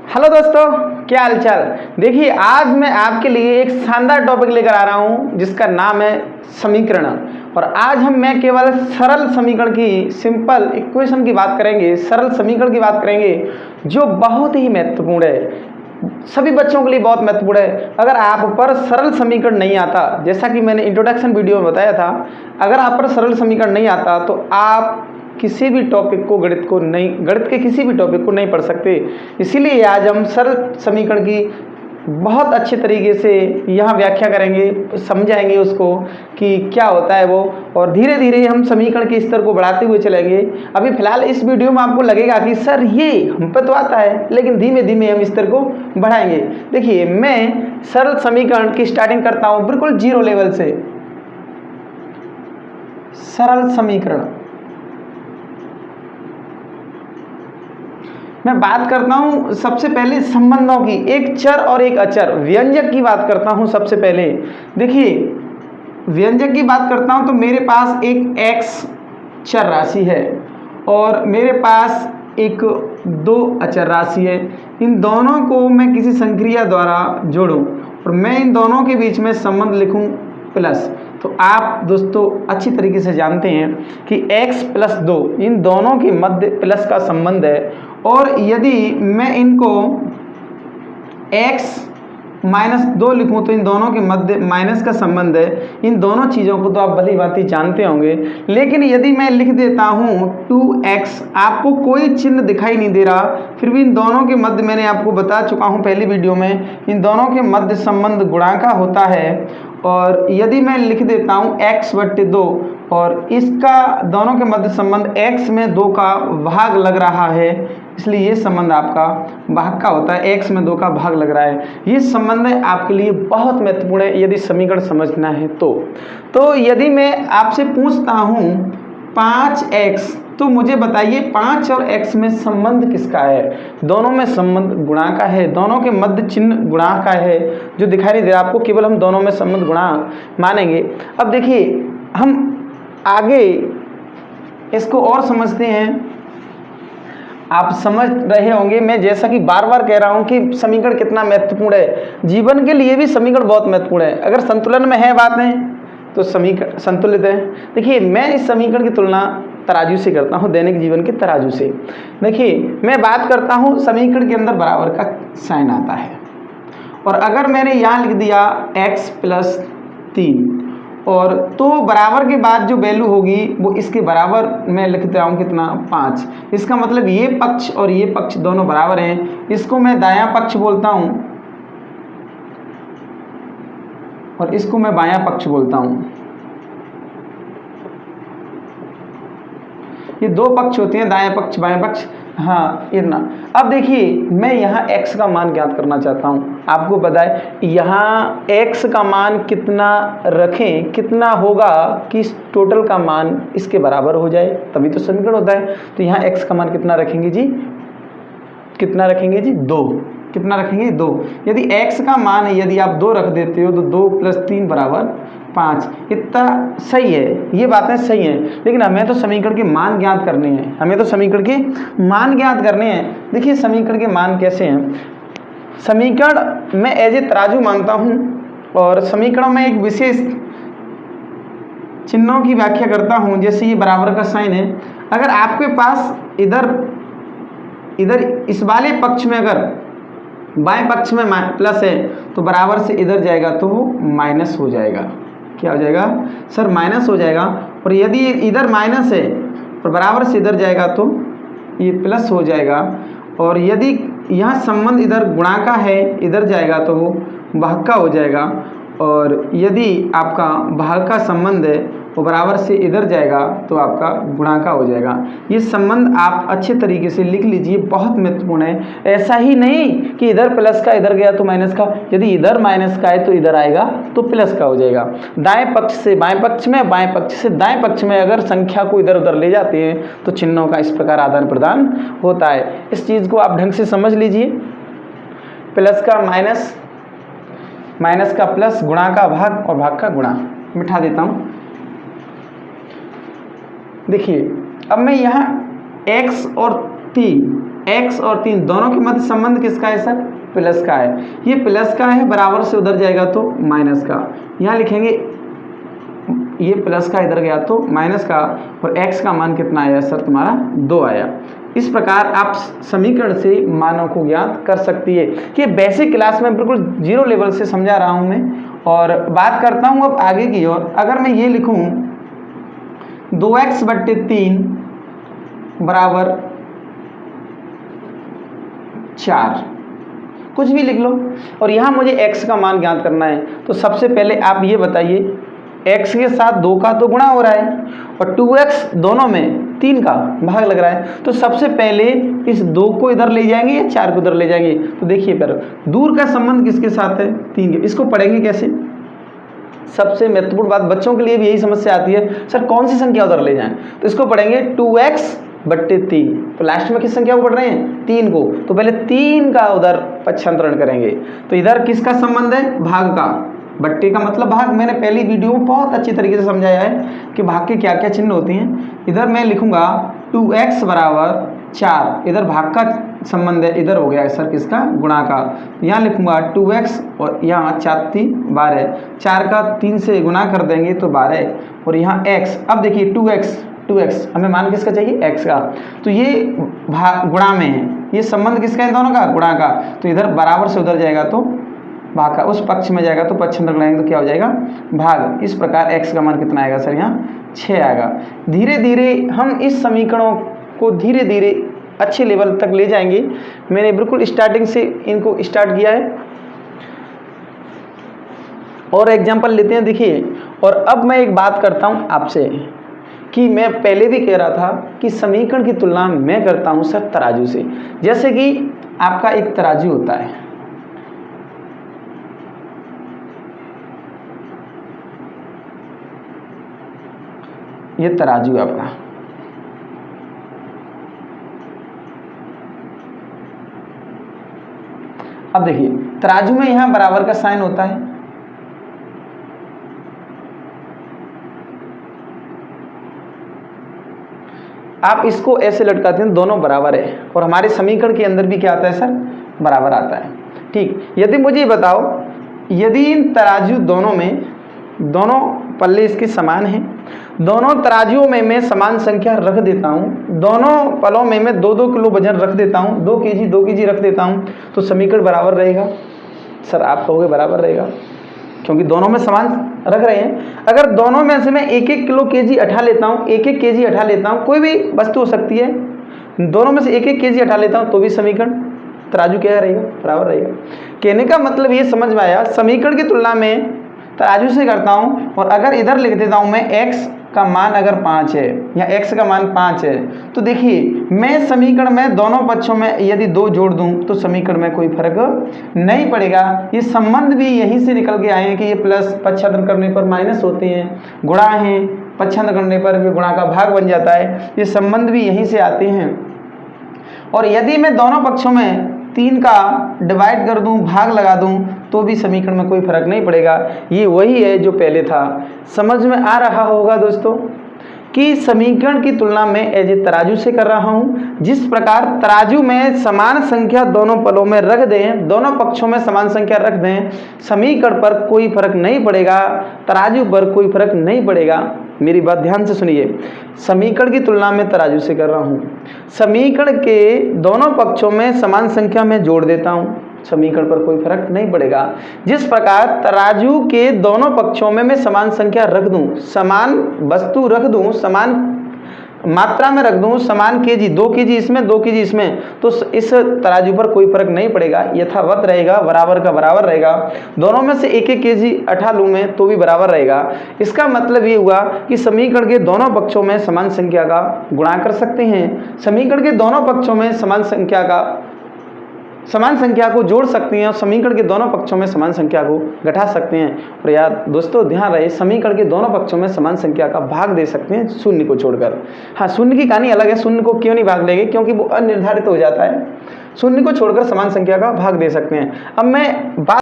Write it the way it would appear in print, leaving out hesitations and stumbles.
Hello दोस्तों, क्या हाल चाल। देखिए, आज मैं आपके लिए एक शानदार टॉपिक लेकर आ रहा हूं जिसका नाम है समीकरण। और आज मैं केवल सरल समीकरण की, सिंपल इक्वेशन की बात करेंगे, सरल समीकरण की बात करेंगे जो बहुत ही महत्वपूर्ण है, सभी बच्चों के लिए बहुत महत्वपूर्ण है। अगर आप पर सरल समीकरण नहीं आता, जैसा कि मैंने इंट्रोडक्शन वीडियो में बताया था, अगर आप पर सरल समीकरण नहीं आता तो आप किसी भी टॉपिक को, गणित के किसी भी टॉपिक को नहीं पढ़ सकते। इसीलिए आज हम सरल समीकरण की बहुत अच्छे तरीके से यहाँ व्याख्या करेंगे, समझाएंगे उसको कि क्या होता है वो, और धीरे धीरे हम समीकरण के स्तर को बढ़ाते हुए चलेंगे। अभी फिलहाल इस वीडियो में आपको लगेगा कि सर ये हम पे तो आता है, लेकिन धीमे धीमे हम स्तर को बढ़ाएंगे। देखिए, मैं सरल समीकरण की स्टार्टिंग करता हूँ बिल्कुल जीरो लेवल से। सरल समीकरण मैं बात करता हूं सबसे पहले संबंधों की, एक चर और एक अचर, व्यंजक की बात करता हूं सबसे पहले। देखिए, व्यंजक की बात करता हूं तो मेरे पास एक x चर राशि है और मेरे पास एक 2 अचर राशि है। इन दोनों को मैं किसी संक्रिया द्वारा जोड़ूं और मैं इन दोनों के बीच में संबंध लिखूं प्लस। तो आप दोस्तों अच्छी तरीके से जानते हैं कि x + 2 इन दोनों के मध्य प्लस का संबंध है। और यदि मैं इनको x - 2 लिखूं तो इन दोनों के मध्य माइनस का संबंध है। इन दोनों चीज़ों को तो आप भली भांति जानते होंगे, लेकिन यदि मैं लिख देता हूं 2x, आपको कोई चिन्ह दिखाई नहीं दे रहा, फिर भी इन दोनों के मध्य, मैंने आपको बता चुका हूं पहली वीडियो में, इन दोनों के मध्य संबंध गुणा का होता है। और यदि मैं लिख देता हूं x/2 और इसका दोनों के मध्य संबंध x में 2 का भाग लग रहा है, इसलिए ये संबंध आपका भाग का होता है, x में 2 का भाग लग रहा है। ये संबंध आपके लिए बहुत महत्वपूर्ण है यदि समीकरण समझना है तो यदि मैं आपसे पूछता हूँ 5x, तो मुझे बताइए 5 और x में संबंध किसका है। दोनों में संबंध गुणा का है, दोनों के मध्य चिन्ह गुणा का है, जो दिखाई नहीं दे रहा आपको, केवल हम दोनों में संबंध गुणा मानेंगे। अब देखिए, हम आगे इसको और समझते हैं। आप समझ रहे होंगे, मैं जैसा कि बार बार कह रहा हूं कि समीकरण कितना महत्वपूर्ण है, जीवन के लिए भी समीकरण बहुत महत्वपूर्ण है। अगर संतुलन में है बातें तो समीकरण संतुलित है। देखिए, मैं इस समीकरण की तुलना तराजू से करता हूं, दैनिक जीवन के तराजू से। देखिए, मैं बात करता हूं समीकरण के अंदर बराबर का साइन आता है, और अगर मैंने यहाँ लिख दिया x + 3, और तो बराबर के बाद जो वैल्यू होगी वो इसके बराबर मैं लिखता हूँ कितना, 5। इसका मतलब ये पक्ष और ये पक्ष दोनों बराबर हैं। इसको मैं दायां पक्ष बोलता हूँ और इसको मैं बायां पक्ष बोलता हूँ। ये 2 पक्ष होते हैं, दायां पक्ष बायां पक्ष। हाँ, इतना। अब देखिए, मैं यहाँ x का मान ज्ञात करना चाहता हूँ। आपको पता है यहाँ x का मान कितना रखें, कितना होगा कि इस टोटल का मान इसके बराबर हो जाए, तभी तो समीकरण होता है। तो यहाँ x का मान कितना रखेंगे जी, कितना रखेंगे जी, 2। कितना रखेंगे, 2। यदि x का मान है, यदि आप 2 रख देते हो तो 2 + 3 = 5। इतना सही है, ये बातें सही हैं, लेकिन हमें तो समीकरण के मान ज्ञात करने हैं, हमें तो समीकरण के मान ज्ञात करने हैं। देखिए, समीकरण के मान कैसे हैं। समीकरण मैं एज ए तराजू मानता हूँ, और समीकरण में एक विशेष चिन्हों की व्याख्या करता हूँ। जैसे ये बराबर का साइन है, अगर आपके पास इधर इस वाले पक्ष में अगर बाएं पक्ष में प्लस है तो बराबर से इधर जाएगा तो वो माइनस हो जाएगा। क्या हो जाएगा सर, माइनस हो जाएगा। और यदि इधर माइनस है और बराबर से इधर जाएगा तो ये प्लस हो जाएगा। और यदि यहाँ संबंध इधर गुणा का है, इधर जाएगा तो वो भाग का हो जाएगा। और यदि आपका भाग का संबंध है वो बराबर से इधर जाएगा तो आपका गुणा का हो जाएगा। ये संबंध आप अच्छे तरीके से लिख लीजिए, बहुत महत्वपूर्ण है। ऐसा ही नहीं कि इधर प्लस का इधर गया तो माइनस का, यदि इधर माइनस का है तो इधर आएगा तो प्लस का हो जाएगा। दाएं पक्ष से बाएं पक्ष में, बाएं पक्ष से दाएं पक्ष में अगर संख्या को इधर उधर ले जाते हैं तो चिन्हों का इस प्रकार आदान प्रदान होता है। इस चीज़ को आप ढंग से समझ लीजिए। प्लस का माइनस, माइनस का प्लस, गुणा का भाग और भाग का गुणा। मिटा देता हूँ। देखिए, अब मैं यहाँ x और 3 x और 3 दोनों के मध्य संबंध किसका है सर? प्लस का है। ये प्लस का है, बराबर से उधर जाएगा तो माइनस का। यहाँ लिखेंगे ये प्लस का इधर गया तो माइनस का, और x का मान कितना आया सर? तुम्हारा 2 आया। इस प्रकार आप समीकरण से मानों को ज्ञात कर सकती है। कि बेसिक क्लास में बिल्कुल जीरो लेवल से समझा रहा हूँ मैं, और बात करता हूँ अब आगे की ओर। अगर मैं ये लिखूँ 2x/3 बराबर 4, कुछ भी लिख लो, और यहाँ मुझे x का मान ज्ञात करना है। तो सबसे पहले आप ये बताइए, x के साथ 2 का तो गुणा हो रहा है, और 2x दोनों में 3 का भाग लग रहा है। तो सबसे पहले इस 2 को इधर ले जाएंगे या 4 को इधर ले जाएंगे? तो देखिए पर दूर का संबंध किसके साथ है? 3 के। इसको पढ़ेंगे कैसे? सबसे महत्वपूर्ण बात बच्चों के लिए भी यही समस्या आती है, सर कौन सी संख्या उधर ले जाएं? तो इसको पढ़ेंगे 2x/3। तो लास्ट में किस संख्या को पढ़ रहे हैं? 3 को। तो पहले 3 का उधर पक्षांतरण करेंगे। तो इधर किसका संबंध है? भाग का। बट्टे का मतलब भाग। मैंने पहली वीडियो में बहुत अच्छी तरीके से समझाया है कि भाग के क्या क्या चिन्ह होते हैं। इधर मैं लिखूंगा 2x बराबर 4, इधर भाग का संबंध है, इधर हो गया सर किसका? गुणा का। यहाँ लिखूंगा 2x और यहाँ 4×3 12, 4 का 3 से गुणा कर देंगे तो 12, और यहाँ x। अब देखिए 2x हमें मान किसका चाहिए? x का। तो ये भाग गुणा में है, ये संबंध किसका है? दोनों का, गुणा का। तो इधर बराबर से उधर जाएगा तो भाग का, उस पक्ष में जाएगा तो पक्षांतर लगाएंगे तो क्या हो जाएगा? भाग। इस प्रकार x का मान कितना आएगा सर? यहाँ 6 आएगा। धीरे धीरे हम इस समीकरणों को धीरे धीरे अच्छे लेवल तक ले जाएंगे। मैंने बिल्कुल स्टार्टिंग से इनको स्टार्ट किया है। और एग्जाम्पल लेते हैं, देखिए। और अब मैं एक बात करता हूँ आपसे कि मैं पहले भी कह रहा था कि समीकरण की तुलना मैं करता हूँ सर तराजू से। जैसे कि आपका एक तराजू होता है, ये तराजू है आपका। अब देखिए तराजू में यहां बराबर का साइन होता है, आप इसको ऐसे लटकाते हैं दोनों बराबर है, और हमारे समीकरण के अंदर भी क्या आता है सर? बराबर आता है। ठीक। यदि मुझे बताओ, यदि इन तराजू दोनों में दोनों पल्ले इसके समान हैं, दोनों तराजुओं में मैं समान संख्या रख देता हूं, दोनों पलों में मैं 2-2 किलो वजन रख देता हूं, 2 केजी रख देता हूं, तो समीकरण बराबर रहेगा। सर आप कहोगे बराबर रहेगा क्योंकि दोनों में समान रख रहे हैं। अगर दोनों में से मैं 1-1 किलो केजी उठा लेता हूं, 1-1 केजी उठा लेता हूं, कोई भी वस्तु हो सकती है, दोनों में से 1-1 केजी उठा लेता हूं, तो भी समीकरण तराजू क्या रहेगा? बराबर रहेगा। कहने का मतलब ये समझ में आया, समीकरण की तुलना में तराजू से करता हूं, और अगर इधर लिख देता हूं मैं x का मान अगर 5 है या x का मान 5 है, तो देखिए मैं समीकरण में दोनों पक्षों में यदि 2 जोड़ दूं तो समीकरण में कोई फर्क नहीं पड़ेगा। ये संबंध भी यहीं से निकल के आए हैं कि ये प्लस पक्षांतर करने पर माइनस होते हैं, गुणा है पक्षांतर करने पर भी गुणा का भाग बन जाता है। ये संबंध भी यहीं से आते हैं। और यदि मैं दोनों पक्षों में 3 का डिवाइड कर दूं, भाग लगा दूं, तो भी समीकरण में कोई फर्क नहीं पड़ेगा। ये वही है जो पहले था। समझ में आ रहा होगा दोस्तों कि समीकरण की तुलना में एज ए तराजू से कर रहा हूं। जिस प्रकार तराजू में समान संख्या दोनों पलों में रख दें, दोनों पक्षों में समान संख्या रख दें, समीकरण पर कोई फर्क नहीं पड़ेगा, तराजू पर कोई फर्क नहीं पड़ेगा। मेरी बात ध्यान से सुनिए, समीकरण की तुलना में तराजू से कर रहा हूं। समीकरण के दोनों पक्षों में समान संख्या में जोड़ देता हूं, समीकरण पर कोई फर्क नहीं पड़ेगा। जिस प्रकार तराजू के दोनों पक्षों में मैं समान संख्या रख दूं, समान वस्तु रख दूं, समान मात्रा में रख दूं, समान केजी, 2 केजी इसमें 2 केजी इसमें, तो इस तराजू पर कोई फर्क नहीं पड़ेगा, यथावत रहेगा, बराबर का बराबर रहेगा। दोनों में से 1-1 केजी उठा लूं मैं तो भी बराबर रहेगा। इसका मतलब ये हुआ कि समीकरण के दोनों पक्षों में समान संख्या का गुणा कर सकते हैं, समीकरण के दोनों पक्षों में समान संख्या को जोड़ सकते हैं, और समीकरण के दोनों पक्षों में समान संख्या को घटा सकते हैं। और यार दोस्तों ध्यान रहे, समीकरण के दोनों पक्षों में समान संख्या का भाग दे सकते हैं शून्य को छोड़कर। हाँ, शून्य की कहानी अलग है, शून्य को क्यों नहीं भाग लेंगे, क्योंकि वो अनिर्धारित हो जाता है। शून्य को छोड़कर समान संख्या का भाग दे सकते हैं। अब मैं बात